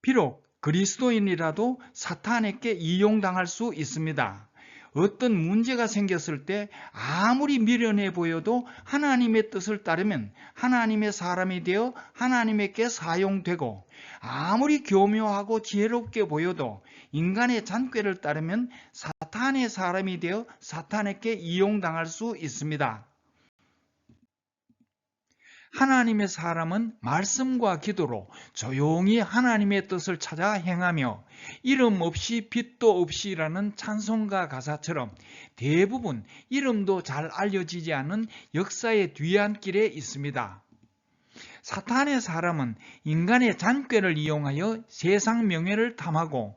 비록 그리스도인이라도 사탄에게 이용당할 수 있습니다. 어떤 문제가 생겼을 때 아무리 미련해 보여도 하나님의 뜻을 따르면 하나님의 사람이 되어 하나님에게 사용되고, 아무리 교묘하고 지혜롭게 보여도 인간의 잔꾀를 따르면 사탄의 사람이 되어 사탄에게 이용당할 수 있습니다. 하나님의 사람은 말씀과 기도로 조용히 하나님의 뜻을 찾아 행하며 이름 없이 빛도 없이라는 찬송가 가사처럼 대부분 이름도 잘 알려지지 않은 역사의 뒤안길에 있습니다. 사탄의 사람은 인간의 잔꾀를 이용하여 세상 명예를 탐하고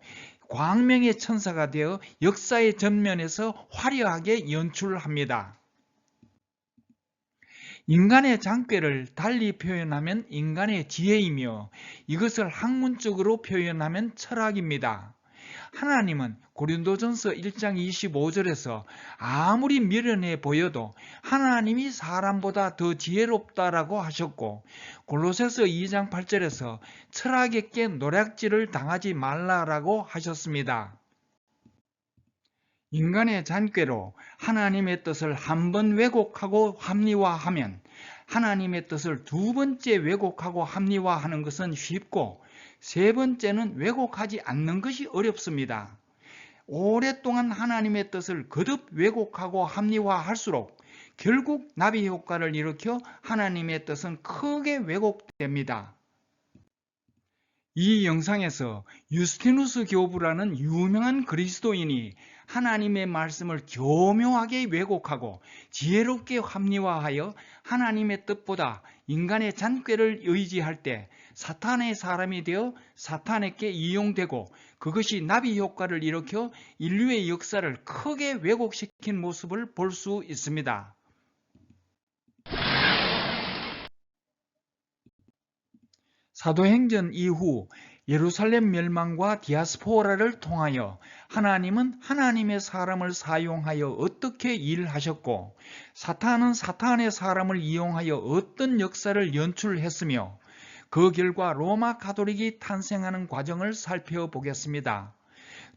광명의 천사가 되어 역사의 전면에서 화려하게 연출합니다. 인간의 잔꾀를 달리 표현하면 인간의 지혜이며, 이것을 학문적으로 표현하면 철학입니다. 하나님은 고린도전서 1장 25절에서 아무리 미련해 보여도 하나님이 사람보다 더 지혜롭다라고 하셨고, 골로새서 2장 8절에서 철학에게 노략질을 당하지 말라라고 하셨습니다. 인간의 잔꾀로 하나님의 뜻을 한 번 왜곡하고 합리화하면 하나님의 뜻을 두 번째 왜곡하고 합리화하는 것은 쉽고, 세 번째는 왜곡하지 않는 것이 어렵습니다. 오랫동안 하나님의 뜻을 거듭 왜곡하고 합리화할수록 결국 나비 효과를 일으켜 하나님의 뜻은 크게 왜곡됩니다. 이 영상에서 유스티누스 교부라는 유명한 그리스도인이 하나님의 말씀을 교묘하게 왜곡하고 지혜롭게 합리화하여 하나님의 뜻보다 인간의 잔꾀를 의지할 때 사탄의 사람이 되어 사탄에게 이용되고, 그것이 나비 효과를 일으켜 인류의 역사를 크게 왜곡시킨 모습을 볼 수 있습니다. 사도행전 이후 예루살렘 멸망과 디아스포라를 통하여 하나님은 하나님의 사람을 사용하여 어떻게 일하셨고, 사탄은 사탄의 사람을 이용하여 어떤 역사를 연출했으며, 그 결과 로마 가톨릭이 탄생하는 과정을 살펴보겠습니다.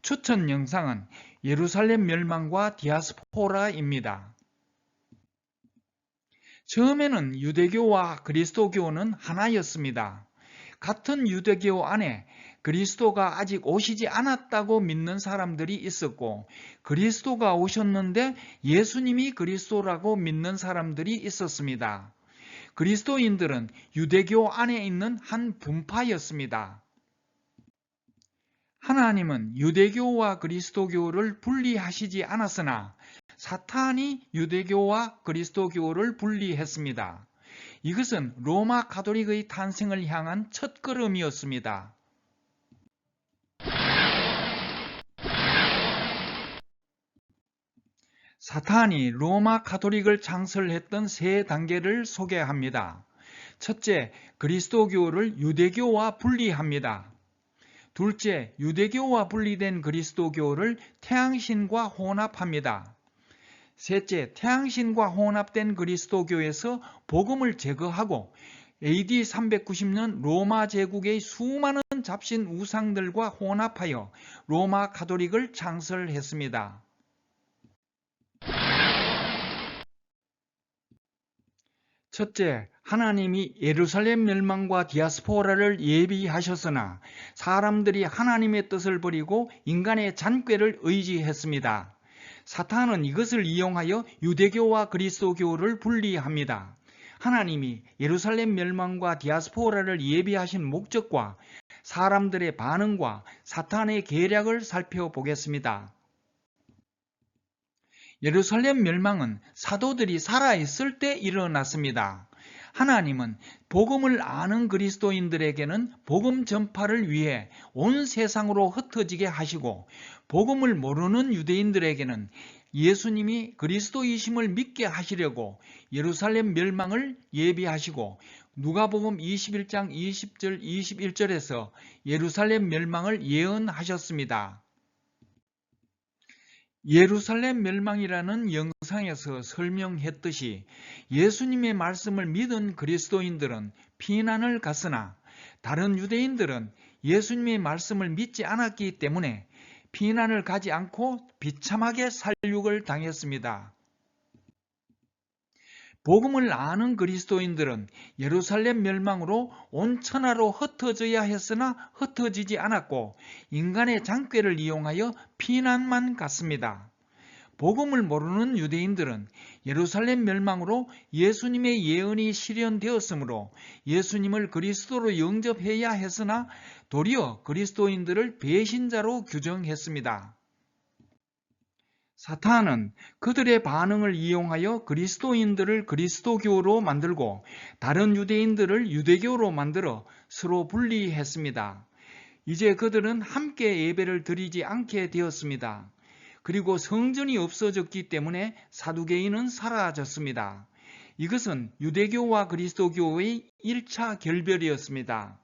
추천 영상은 예루살렘 멸망과 디아스포라입니다. 처음에는 유대교와 그리스도교는 하나였습니다. 같은 유대교 안에 그리스도가 아직 오시지 않았다고 믿는 사람들이 있었고, 그리스도가 오셨는데 예수님이 그리스도라고 믿는 사람들이 있었습니다. 그리스도인들은 유대교 안에 있는 한 분파였습니다. 하나님은 유대교와 그리스도교를 분리하시지 않았으나 사탄이 유대교와 그리스도교를 분리했습니다. 이것은 로마 가톨릭의 탄생을 향한 첫걸음이었습니다. 사탄이 로마 가톨릭을 창설했던 세 단계를 소개합니다. 첫째, 그리스도교를 유대교와 분리합니다. 둘째, 유대교와 분리된 그리스도교를 태양신과 혼합합니다. 셋째, 태양신과 혼합된 그리스도교에서 복음을 제거하고 AD 390년 로마 제국의 수많은 잡신 우상들과 혼합하여 로마 가톨릭을 창설했습니다. 첫째, 하나님이 예루살렘 멸망과 디아스포라를 예비하셨으나 사람들이 하나님의 뜻을 버리고 인간의 잔꾀를 의지했습니다. 사탄은 이것을 이용하여 유대교와 그리스도교를 분리합니다. 하나님이 예루살렘 멸망과 디아스포라를 예비하신 목적과 사람들의 반응과 사탄의 계략을 살펴보겠습니다. 예루살렘 멸망은 사도들이 살아있을 때 일어났습니다. 하나님은 복음을 아는 그리스도인들에게는 복음 전파를 위해 온 세상으로 흩어지게 하시고, 복음을 모르는 유대인들에게는 예수님이 그리스도이심을 믿게 하시려고 예루살렘 멸망을 예비하시고, 누가복음 21장 20절 21절에서 예루살렘 멸망을 예언하셨습니다. 예루살렘 멸망이라는 영상에서 설명했듯이 예수님의 말씀을 믿은 그리스도인들은 피난을 갔으나 다른 유대인들은 예수님의 말씀을 믿지 않았기 때문에 피난을 가지 않고 비참하게 살육을 당했습니다. 복음을 아는 그리스도인들은 예루살렘 멸망으로 온 천하로 흩어져야 했으나 흩어지지 않았고 인간의 장꾀를 이용하여 피난만 갔습니다. 복음을 모르는 유대인들은 예루살렘 멸망으로 예수님의 예언이 실현되었으므로 예수님을 그리스도로 영접해야 했으나 도리어 그리스도인들을 배신자로 규정했습니다. 사탄은 그들의 반응을 이용하여 그리스도인들을 그리스도교로 만들고 다른 유대인들을 유대교로 만들어 서로 분리했습니다. 이제 그들은 함께 예배를 드리지 않게 되었습니다. 그리고 성전이 없어졌기 때문에 사두개인은 사라졌습니다. 이것은 유대교와 그리스도교의 1차 결별이었습니다.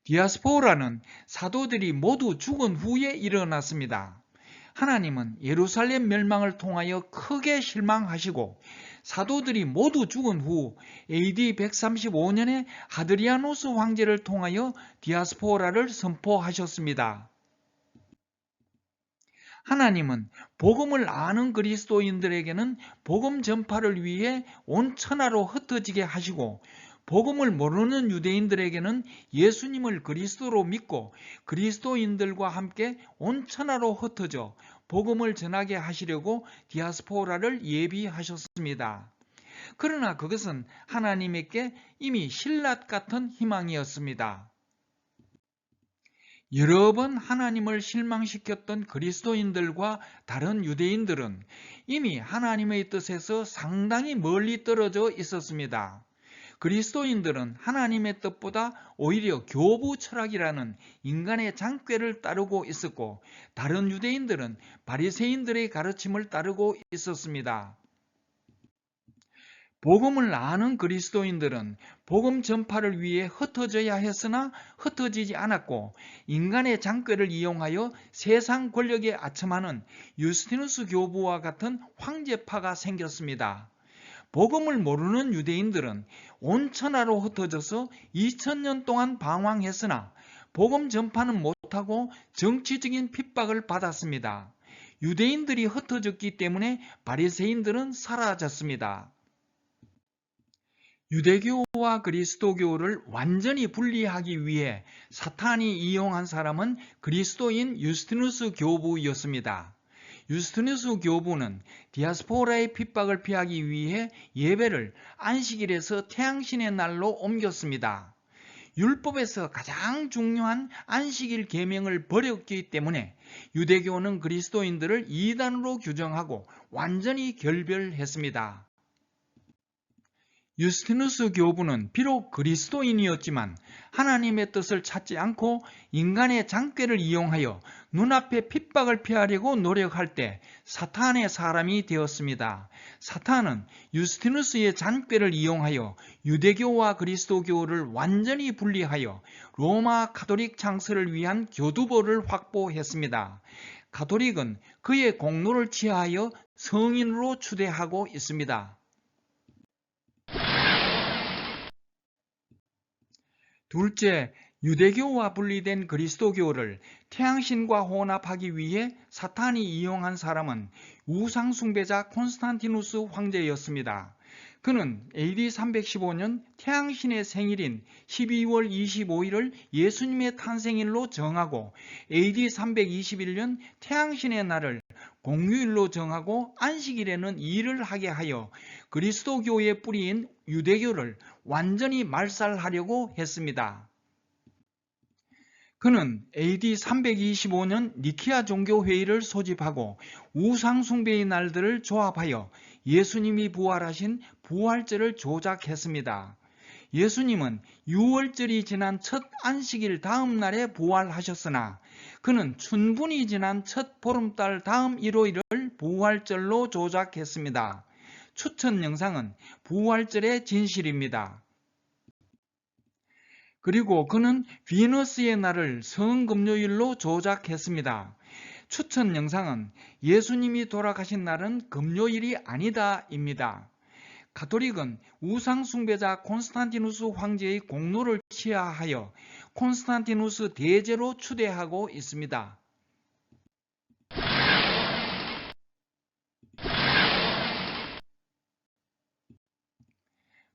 디아스포라는 사도들이 모두 죽은 후에 일어났습니다. 하나님은 예루살렘 멸망을 통하여 크게 실망하시고 사도들이 모두 죽은 후 AD 135년에 하드리아노스 황제를 통하여 디아스포라를 선포하셨습니다. 하나님은 복음을 아는 그리스도인들에게는 복음 전파를 위해 온 천하로 흩어지게 하시고 복음을 모르는 유대인들에게는 예수님을 그리스도로 믿고 그리스도인들과 함께 온 천하로 흩어져 복음을 전하게 하시려고 디아스포라를 예비하셨습니다. 그러나 그것은 하나님께 이미 신라 같은 희망이었습니다. 여러 번 하나님을 실망시켰던 그리스도인들과 다른 유대인들은 이미 하나님의 뜻에서 상당히 멀리 떨어져 있었습니다. 그리스도인들은 하나님의 뜻보다 오히려 교부 철학이라는 인간의 장꾀를 따르고 있었고 다른 유대인들은 바리새인들의 가르침을 따르고 있었습니다. 복음을 아는 그리스도인들은 복음 전파를 위해 흩어져야 했으나 흩어지지 않았고 인간의 장꾀를 이용하여 세상 권력에 아첨하는 유스티누스 교부와 같은 황제파가 생겼습니다. 복음을 모르는 유대인들은 온 천하로 흩어져서 2000년 동안 방황했으나 복음 전파는 못하고 정치적인 핍박을 받았습니다. 유대인들이 흩어졌기 때문에 바리새인들은 사라졌습니다. 유대교와 그리스도교를 완전히 분리하기 위해 사탄이 이용한 사람은 그리스도인 유스티누스 교부였습니다. 유스티누스 교부는 디아스포라의 핍박을 피하기 위해 예배를 안식일에서 태양신의 날로 옮겼습니다. 율법에서 가장 중요한 안식일 계명을 버렸기 때문에 유대교는 그리스도인들을 이단으로 규정하고 완전히 결별했습니다. 유스티누스 교부는 비록 그리스도인이었지만 하나님의 뜻을 찾지 않고 인간의 장꾀를 이용하여 눈앞의 핍박을 피하려고 노력할 때 사탄의 사람이 되었습니다. 사탄은 유스티누스의 장꾀를 이용하여 유대교와 그리스도교를 완전히 분리하여 로마 가톨릭 창설을 위한 교두보를 확보했습니다. 가톨릭은 그의 공로를 취하여 성인으로 추대하고 있습니다. 둘째, 유대교와 분리된 그리스도교를 태양신과 혼합하기 위해 사탄이 이용한 사람은 우상숭배자 콘스탄티누스 황제였습니다. 그는 AD 315년 태양신의 생일인 12월 25일을 예수님의 탄생일로 정하고 AD 321년 태양신의 날을 공휴일로 정하고 안식일에는 일을 하게 하여 그리스도교의 뿌리인 유대교를 완전히 말살하려고 했습니다. 그는 AD 325년 니키아 종교회의를 소집하고 우상숭배의 날들을 조합하여 예수님이 부활하신 부활절을 조작했습니다. 예수님은 6월절이 지난 첫 안식일 다음 날에 부활하셨으나 그는 춘분이 지난 첫 보름달 다음 일요일을 부활절로 조작했습니다. 추천 영상은 부활절의 진실입니다. 그리고 그는 비너스의 날을 성금요일로 조작했습니다. 추천 영상은 예수님이 돌아가신 날은 금요일이 아니다입니다. 가톨릭은 우상숭배자 콘스탄티누스 황제의 공로를 치하하여 콘스탄티누스 대제로 추대하고 있습니다.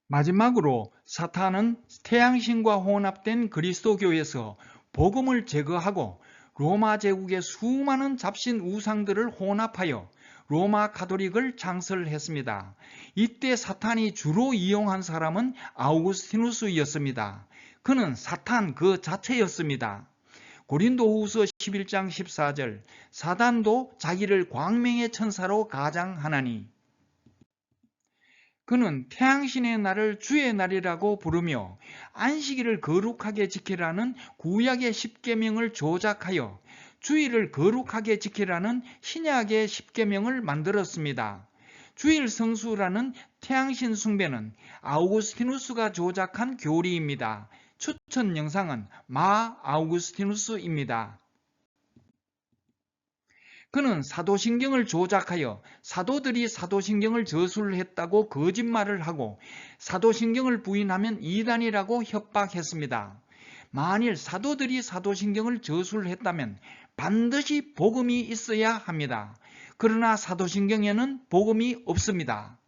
마지막으로 사탄은 태양신과 혼합된 그리스도교에서 복음을 제거하고 로마 제국의 수많은 잡신 우상들을 혼합하여 로마 가톨릭을 창설했습니다. 이때 사탄이 주로 이용한 사람은 아우구스티누스였습니다. 그는 사탄 그 자체였습니다. 고린도후서 11장 14절 사단도 자기를 광명의 천사로 가장하나니 그는 태양신의 날을 주의 날이라고 부르며 안식일을 거룩하게 지키라는 구약의 십계명을 조작하여 주일을 거룩하게 지키라는 신약의 십계명을 만들었습니다. 주일 성수라는 태양신 숭배는 아우구스티누스가 조작한 교리입니다. 추천 영상은 마 아우구스티누스입니다. 그는 사도신경을 조작하여 사도들이 사도신경을 저술했다고 거짓말을 하고 사도신경을 부인하면 이단이라고 협박했습니다. 만일 사도들이 사도신경을 저술했다면 반드시 복음이 있어야 합니다. 그러나 사도신경에는 복음이 없습니다.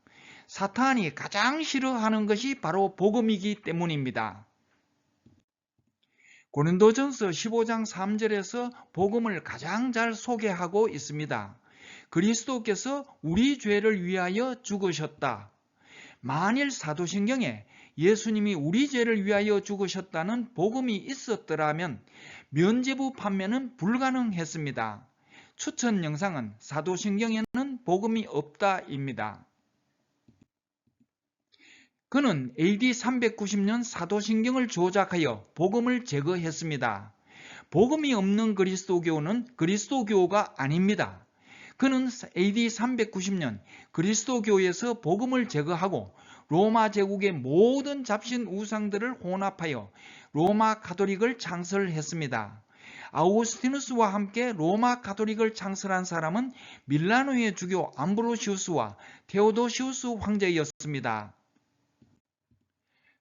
사탄이 가장 싫어하는 것이 바로 복음이기 때문입니다. 고린도전서 15장 3절에서 복음을 가장 잘 소개하고 있습니다. 그리스도께서 우리 죄를 위하여 죽으셨다. 만일 사도신경에 예수님이 우리 죄를 위하여 죽으셨다는 복음이 있었더라면 면죄부 판매는 불가능했습니다. 추천 영상은 사도신경에는 복음이 없다입니다. 그는 AD 390년 사도신경을 조작하여 복음을 제거했습니다. 복음이 없는 그리스도교는 그리스도교가 아닙니다. 그는 AD 390년 그리스도교에서 복음을 제거하고 로마 제국의 모든 잡신 우상들을 혼합하여 로마 가톨릭을 창설했습니다. 아우구스티누스와 함께 로마 가톨릭을 창설한 사람은 밀라노의 주교 암브로시우스와 테오도시우스 황제였습니다.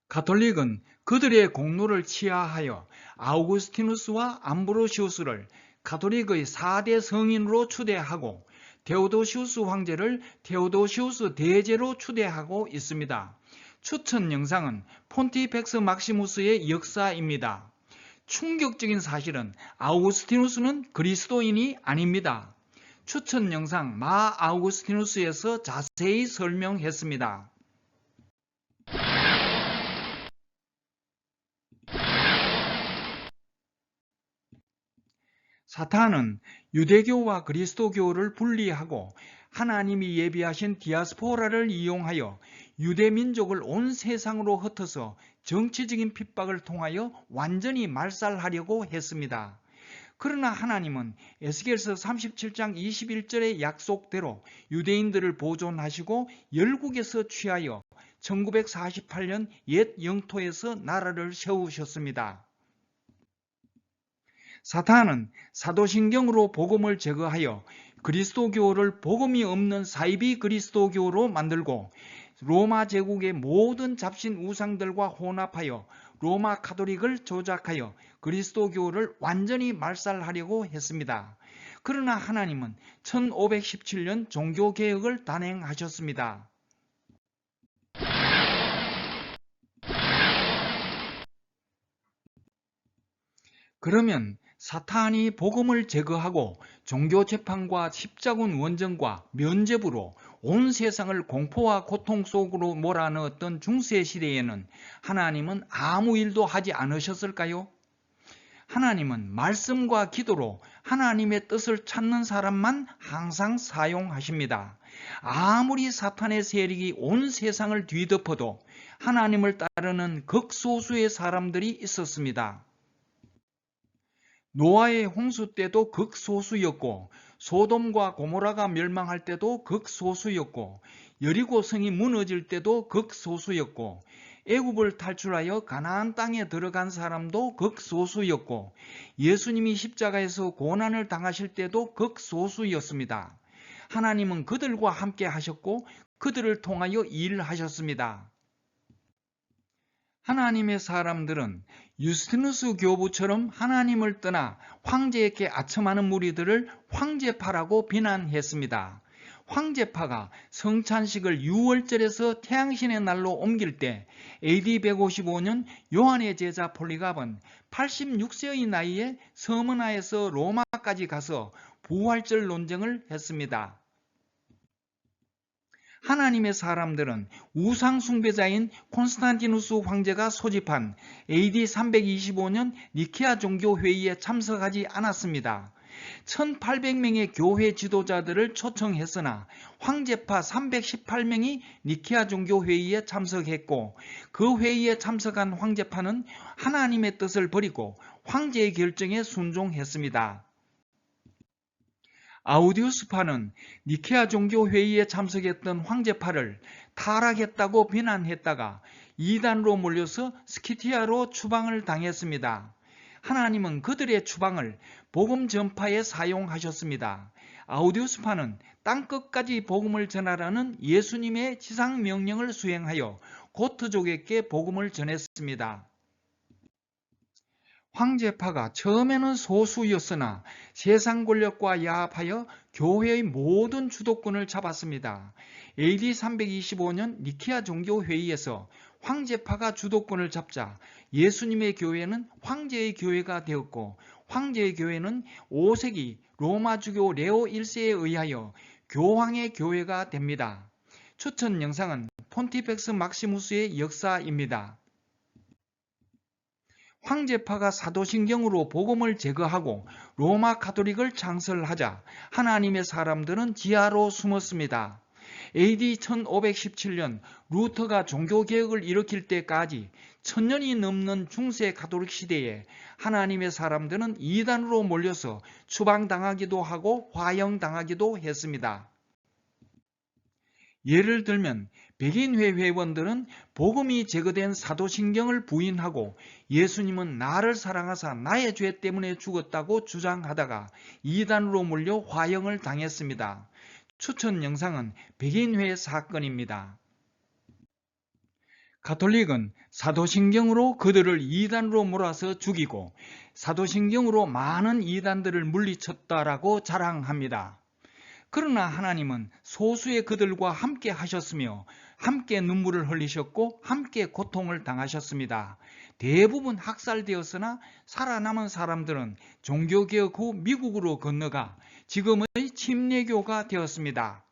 가톨릭은 그들의 공로를 치하하여 아우구스티누스와 암브로시우스를 가톨릭의 4대 성인으로 추대하고 테오도시우스 황제를 테오도시우스 대제로 추대하고 있습니다. 추천 영상은 폰티펙스 막시무스의 역사입니다. 충격적인 사실은 아우구스티누스는 그리스도인이 아닙니다. 추천 영상 마 아우구스티누스에서 자세히 설명했습니다. 사탄은 유대교와 그리스도교를 분리하고 하나님이 예비하신 디아스포라를 이용하여 유대민족을 온 세상으로 흩어서 정치적인 핍박을 통하여 완전히 말살하려고 했습니다. 그러나 하나님은 에스겔서 37장 21절의 약속대로 유대인들을 보존하시고 열국에서 취하여 1948년 옛 영토에서 나라를 세우셨습니다. 사탄은 사도신경으로 복음을 제거하여 그리스도교를 복음이 없는 사이비 그리스도교로 만들고 로마 제국의 모든 잡신 우상들과 혼합하여 로마 가톨릭을 조작하여 그리스도교를 완전히 말살하려고 했습니다. 그러나 하나님은 1517년 종교개혁을 단행하셨습니다. 그러면 사탄이 복음을 제거하고 종교재판과 십자군 원정과 면죄부로 온 세상을 공포와 고통 속으로 몰아넣었던 중세시대에는 하나님은 아무 일도 하지 않으셨을까요? 하나님은 말씀과 기도로 하나님의 뜻을 찾는 사람만 항상 사용하십니다. 아무리 사탄의 세력이 온 세상을 뒤덮어도 하나님을 따르는 극소수의 사람들이 있었습니다. 노아의 홍수 때도 극소수였고 소돔과 고모라가 멸망할 때도 극소수였고 여리고 성이 무너질 때도 극소수였고 애굽을 탈출하여 가나안 땅에 들어간 사람도 극소수였고 예수님이 십자가에서 고난을 당하실 때도 극소수였습니다. 하나님은 그들과 함께 하셨고 그들을 통하여 일하셨습니다. 하나님의 사람들은 유스티누스 교부처럼 하나님을 떠나 황제에게 아첨하는 무리들을 황제파라고 비난했습니다. 황제파가 성찬식을 유월절에서 태양신의 날로 옮길 때 AD 155년 요한의 제자 폴리갑은 86세의 나이에 서머나에서 로마까지 가서 부활절 논쟁을 했습니다. 하나님의 사람들은 우상 숭배자인 콘스탄티누스 황제가 소집한 AD 325년 니케아 종교회의에 참석하지 않았습니다. 1800명의 교회 지도자들을 초청했으나 황제파 318명이 니케아 종교회의에 참석했고 그 회의에 참석한 황제파는 하나님의 뜻을 버리고 황제의 결정에 순종했습니다. 아우디우스파는 니케아 종교회의에 참석했던 황제파를 타락했다고 비난했다가 이단으로 몰려서 스키티아로 추방을 당했습니다. 하나님은 그들의 추방을 복음 전파에 사용하셨습니다. 아우디우스파는 땅끝까지 복음을 전하라는 예수님의 지상 명령을 수행하여 고트족에게 복음을 전했습니다. 황제파가 처음에는 소수였으나 세상 권력과 야합하여 교회의 모든 주도권을 잡았습니다. AD 325년 니케아 종교회의에서 황제파가 주도권을 잡자 예수님의 교회는 황제의 교회가 되었고 황제의 교회는 5세기 로마주교 레오 1세에 의하여 교황의 교회가 됩니다. 추천 영상은 폰티펙스 막시무스의 역사입니다. 황제파가 사도신경으로 복음을 제거하고 로마 가톨릭을 창설하자 하나님의 사람들은 지하로 숨었습니다. AD 1517년 루터가 종교개혁을 일으킬 때까지 1000년이 넘는 중세 가톨릭 시대에 하나님의 사람들은 이단으로 몰려서 추방당하기도 하고 화형당하기도 했습니다. 예를 들면 백인회 회원들은 복음이 제거된 사도신경을 부인하고 예수님은 나를 사랑하사 나의 죄 때문에 죽었다고 주장하다가 이단으로 몰려 화형을 당했습니다. 추천 영상은 백인회 사건입니다. 가톨릭은 사도신경으로 그들을 이단으로 몰아서 죽이고 사도신경으로 많은 이단들을 물리쳤다라고 자랑합니다. 그러나 하나님은 소수의 그들과 함께 하셨으며 함께 눈물을 흘리셨고 함께 고통을 당하셨습니다. 대부분 학살되었으나 살아남은 사람들은 종교개혁 후 미국으로 건너가 지금의 침례교가 되었습니다.